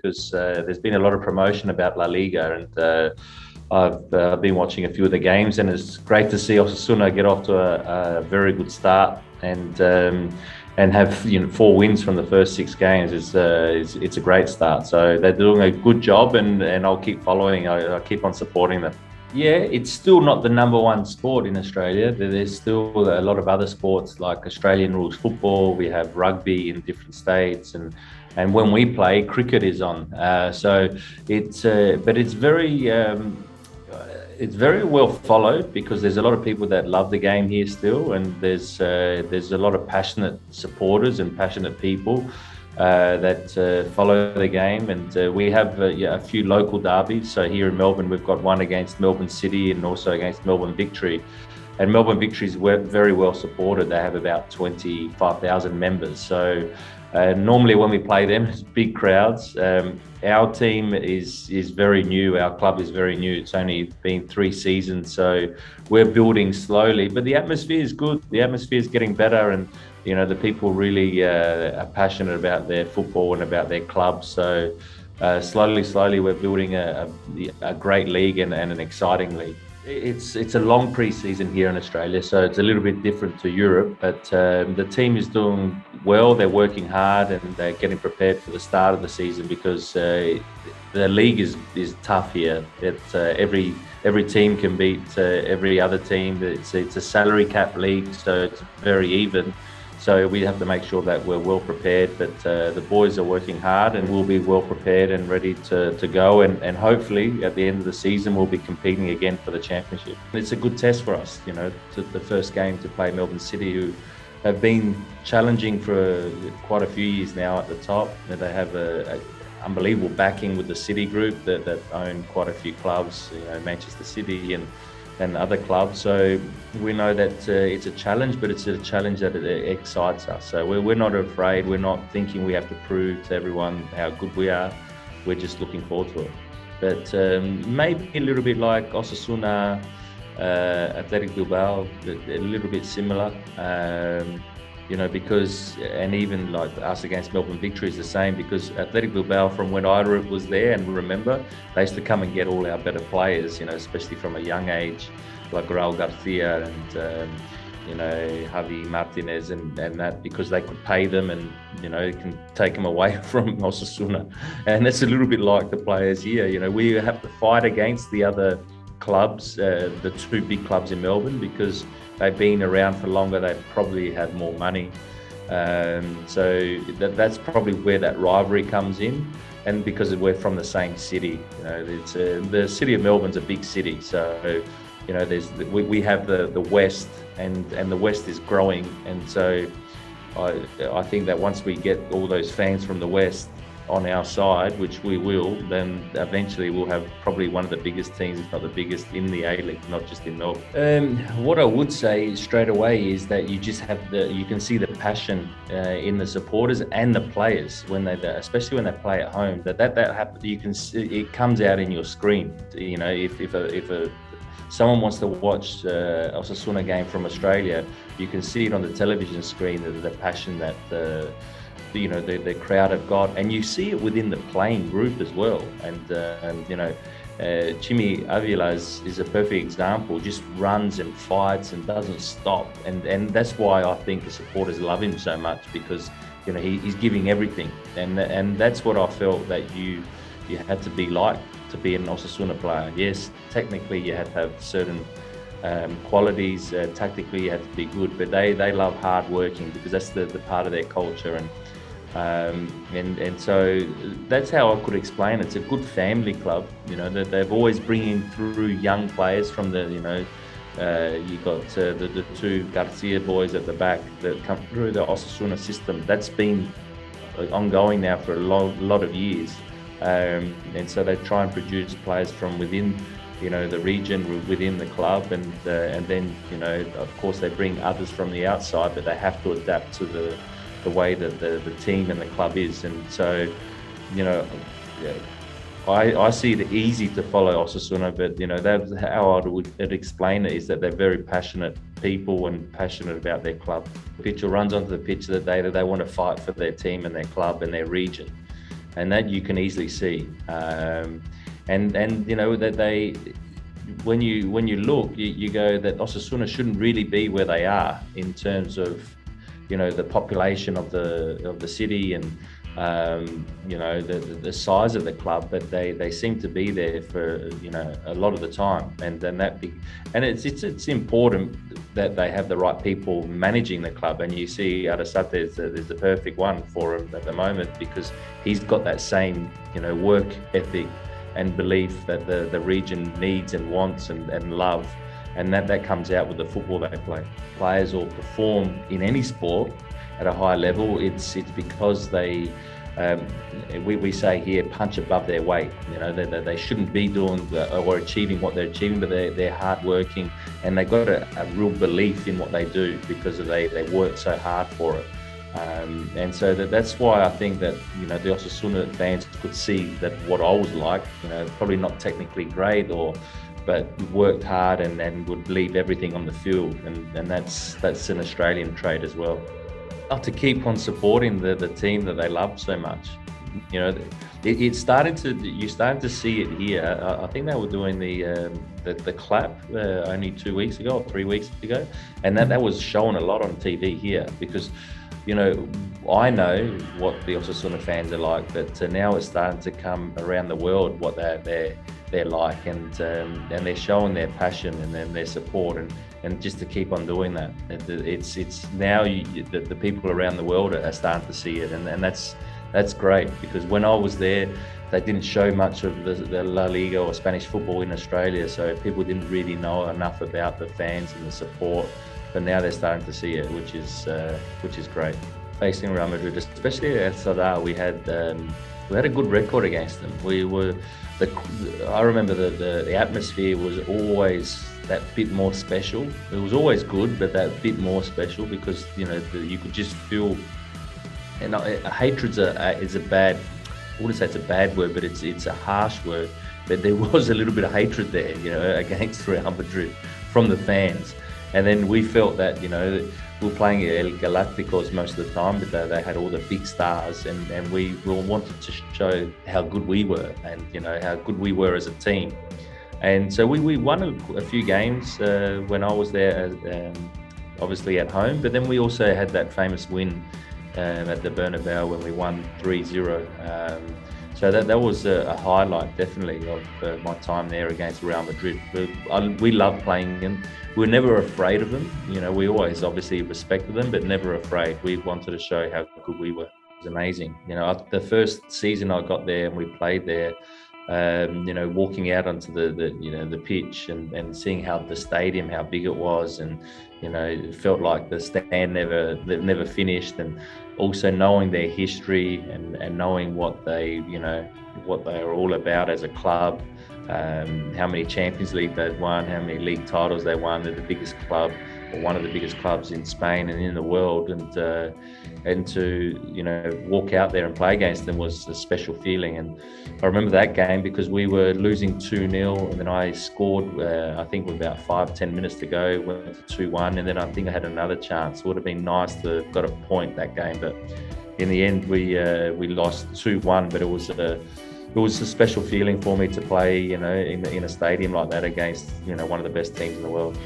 because there's been a lot of promotion about La Liga, and I've been watching a few of the games, and it's great to see Osasuna get off to a very good start and have 4 wins from the first 6 games. It's a great start. So they're doing a good job, and I'll keep following. I keep on supporting them. Yeah, it's still not the number one sport in Australia. There's still a lot of other sports like Australian rules football. We have rugby in different states, and when we play, cricket is on. So but it's very well followed because there's a lot of people that love the game here still, and there's a lot of passionate supporters and passionate people that follow the game. And we have a few local derbies. So here in Melbourne, we've got one against Melbourne City and also against Melbourne Victory. And Melbourne Victory is very well supported. They have about 25,000 members. So normally when we play them, it's big crowds. Our team is very new. Our club is very new. It's only been 3 seasons, so we're building slowly. But the atmosphere is good. The atmosphere is getting better, and the people really are passionate about their football and about their club. So slowly, we're building a great league and an exciting league. It's a long pre-season here in Australia, so it's a little bit different to Europe. But the team is doing well. They're working hard and they're getting prepared for the start of the season because the league is tough here. Every team can beat every other team. It's a salary cap league, so it's very even. So we have to make sure that we're well prepared, but the boys are working hard and we'll be well prepared and ready to go. And hopefully at the end of the season, we'll be competing again for the championship. It's a good test for us, the first game to play Melbourne City, who have been challenging for quite a few years now at the top. They have a unbelievable backing with the City group that own quite a few clubs, Manchester City and other clubs. So we know that it's a challenge, but it's a challenge that excites us. So we're not afraid. We're not thinking we have to prove to everyone how good we are. We're just looking forward to it. But maybe a little bit like Osasuna, Athletic Bilbao, a little bit similar. Because, and even like us against Melbourne Victory is the same, because Athletic Bilbao, from when I was there and remember, they used to come and get all our better players, especially from a young age, like Raul Garcia and, Javi Martinez and that, because they could pay them and, can take them away from Osasuna. And that's a little bit like the players here. We have to fight against the other clubs, the 2 big clubs in Melbourne, because they've been around for longer. They probably have more money. So that's probably where that rivalry comes in. And because we're from the same city, the city of Melbourne's a big city. So, we have the West, and the West is growing. And so I think that once we get all those fans from the West on our side, which we will, then eventually we'll have probably one of the biggest teams, if not the biggest, in the A-League, not just in Melbourne. What I would say straight away is that you just have you can see the passion in the supporters and the players when especially when they play at home. That happens. You can see it comes out in your screen. If someone wants to watch Osasuna game from Australia, you can see it on the television screen, the passion that the crowd have got, and you see it within the playing group as well. And Chimi Avila is a perfect example. Just runs and fights and doesn't stop, and that's why I think the supporters love him so much, because he's giving everything, and that's what I felt that you had to be like to be an Osasuna player. Yes, technically you had to have certain qualities. Tactically you had to be good, but they love hard working, because that's the part of their culture. And so that's how I could explain it. It's a good family club, that they've always bringing through young players from you got the 2 Garcia boys at the back that come through the Osasuna system. That's been ongoing now for a lot of years. And so they try and produce players from within, the region, within the club, and then, of course they bring others from the outside, but they have to adapt to the way that the team and the club is. And so, I see it easy to follow Osasuna, but that's how I would explain it, is that they're very passionate people and passionate about their club. The pitcher runs onto the pitch that they want to fight for their team and their club and their region. and that you can easily see. And you know that when you look, you go that Osasuna shouldn't really be where they are in terms of, you know, the population of the city and you know, the size of the club, but they seem to be there for, you know, a lot of the time, and then it's important that they have the right people managing the club. And you see Arasate is the perfect one for him at the moment, because he's got that same, you know, work ethic and belief that the region needs and wants and love, and that comes out with the football they play. Players will perform in any sport at a high level. It's because they we say here, punch above their weight. You know, they shouldn't be doing or achieving what they're achieving, but they're hardworking, and they've got a real belief in what they do because they work so hard for it. And so that's why I think that, you know, the Osasuna fans could see that what I was like, you know, probably not technically great, but worked hard and would leave everything on the field, and that's an Australian trait as well. To keep on supporting the team that they love so much. You know, you're starting to see it here. I think they were doing the clap only 2 weeks ago or 3 weeks ago, and that was shown a lot on TV here, because, you know, I know what the Osasuna fans are like, but now it's starting to come around the world what they're like, and they're showing their passion and then their support, and just to keep on doing that. It's now the people around the world are starting to see it, and that's great, because when I was there, they didn't show much of the La Liga or Spanish football in Australia, so people didn't really know enough about the fans and the support. But now they're starting to see it, which is great. Facing Real Madrid, especially at Sadar, we had a good record against them. I remember the atmosphere was always that bit more special. It was always good, but that bit more special, because, you know, you could just feel. And hatred's is a bad. I wouldn't say it's a bad word, but it's a harsh word. But there was a little bit of hatred there, you know, against Real Madrid from the fans. And then we felt that, you know, we were playing El Galacticos most of the time, but they had all the big stars, and we wanted to show how good we were, and, you know, how good we were as a team. And so we won a few games when I was there, obviously at home, but then we also had that famous win at the Bernabeu when we won 3-0. So that was a highlight, definitely, of my time there against Real Madrid. We loved playing them. We were never afraid of them. You know, we always obviously respected them, but never afraid. We wanted to show how good we were. It was amazing. You know, the first season I got there and we played there, you know, walking out onto the pitch and seeing how the stadium, how big it was, and, you know, it felt like the stand never finished, and also knowing their history and knowing what they are all about as a club, how many Champions League they've won, how many league titles they won. They're the biggest club, or one of the biggest clubs in Spain and in the world, and to, you know, walk out there and play against them was a special feeling. And I remember that game because we were losing 2-0, and then I scored, I think with about 5-10 minutes to go, went to 2-1, and then I think I had another chance. It would have been nice to have got a point that game, but in the end we lost 2-1. But it was a special feeling for me to play, you know, in a stadium like that against, you know, one of the best teams in the world.